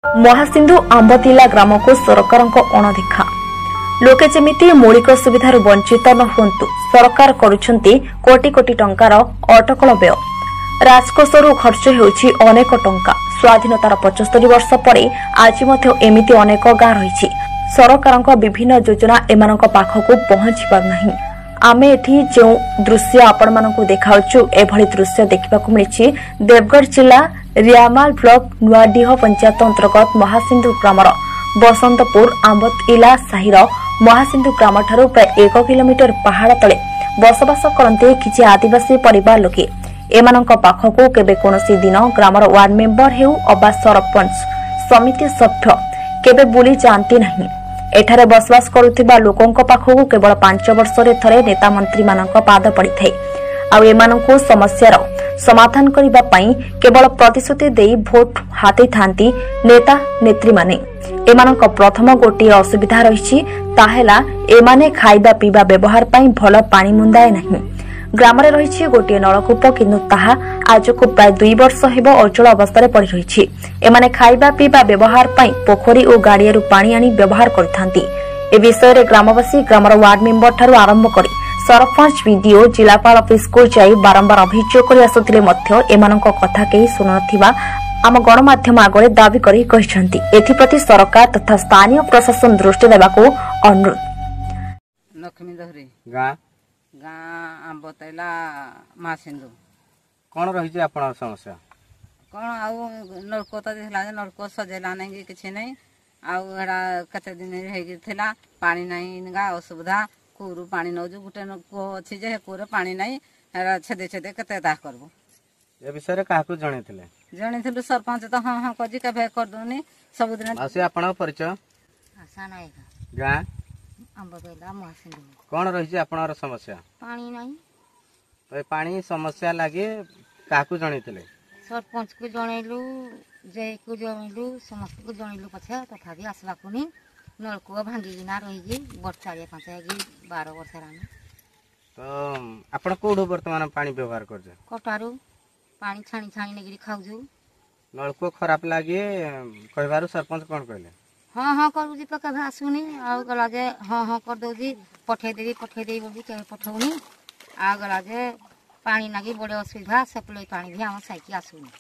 महासिंधु आंबतिला ग्राम को सरकार अणदेखा लोके जेमिति मौलिक सुविधार वंचित न हुंतु सरकार करुछंती कोटी कोटी टंकार अटकल व्यय राजकोषरू खर्च हेउछि अनेक टंका। स्वाधीनतार 75 वर्ष पर आज एमिति अनेक गाँ रही सरकार विभिन्न योजना एमानक पाखकु पहुंची पार नाही। आमे एठी जो दृश्य आपण मानकु देखाउछु एभली दृश्य देखिबाकु मिलिछि देवगढ़ जिला रियामाल ब्लॉक नुआडीह पंचायत अंतर्गत महासिंधु ग्रामर बसंतपुर आंबतइला साहिर महासिंधु ग्राम ठारू प्राय 1 किलोमीटर पहाड़ तले बसवास करते किछि आदिवासी परिवार लोके एमानक पाखकु केबे कोनोसी दिन ग्रामर वार्ड मेंबर हेउ अबा सरपंच समिति सभ्य केबे बुली जानती नहीं। एठारे बसवास करुथिबा लोकंक पाखकु केवल 5 वर्षरे थरे नेता मंत्री मानक पाद पड़ी थाए। आ एमानकु समस्यार समाधान करिबा पई केवल प्रतिश्रुति देई भोट हाते थांती नेता नेत्री माने। एमानक प्रथम गोटी असुविधा रहिछि ताहेला एमाने खाइबा पीबा व्यवहार पई भल पानी मुंदाए नहीं। ग्राम रे रहिछि गोटे नलकूप किंतु ताहा आजको प्राय 2 वर्ष हेबो अचल अवस्था रे पड़ी रहिछि। एमाने खाइबा पीबा व्यवहार पई पोखरी और गाड़ियारू पानी आनी व्यवहार करिथांती। ए विषय रे ग्रामवासी ग्रामर वार्ड मेंबर ठारू आरंभ करी सरपंच वीडियो जिलापाल ऑफिस को जाई बारंबार अभियोग करि आसुथिले मध्य एमानक कथा केही सुननथिबा आम गणमाध्यम आगरे दाबी करी कहिसंती। एथिप्रति सरकार तथा स्थानीय प्रशासन दृष्टि देबाको अनुरोध। लक्ष्मी दहरी गाँ गाँ आंबतइला महासिंधु कौन रही आपन समस्या कौन आउ नलको तो दिखला नलको सजेला नहीं किसी नहीं आउ एड़ा कते दिन हेगिथिला पानी नहीं गा असुविधा कुरु पानी नौजु गुटे को अछि जे कुरे पानी नहीं एड़ा छेदे छेदे कते दा करबो ए विषय रे काहकु जणैथिले जणैथिलु सरपंच तो हां हां कजी केबे कर दोनी सब दिन आसे आपन परिचय आशा नहीं गाँ आंबतइला महासिंधु कौन रही आपन समस्या पानी नहीं तो पानी समस्या लागे काहकु जणैथिले सरपंच को जनइलु जय को जनइलु समस्त को जनइलु पछे तथापि आसबाकुनी नलकूप भांगिना रही वर्षाड़िया कांचागी 12 वर्ष रानी तो आपण कोडो वर्तमान पानी व्यवहार करजे कटारू पानी छाणी छाणी नेगिरी खाउजु नलकूप खराब लागे कहबारु सरपंच कोन कहले हां हां करू जी पका आसुनी आ गला जे हां हां कर दउ जी पठे देई बोली के पठौनी आ गला जे पानी नागी बड़े असुविधा सप्लाई पानी भी हम साइकी आसुनी।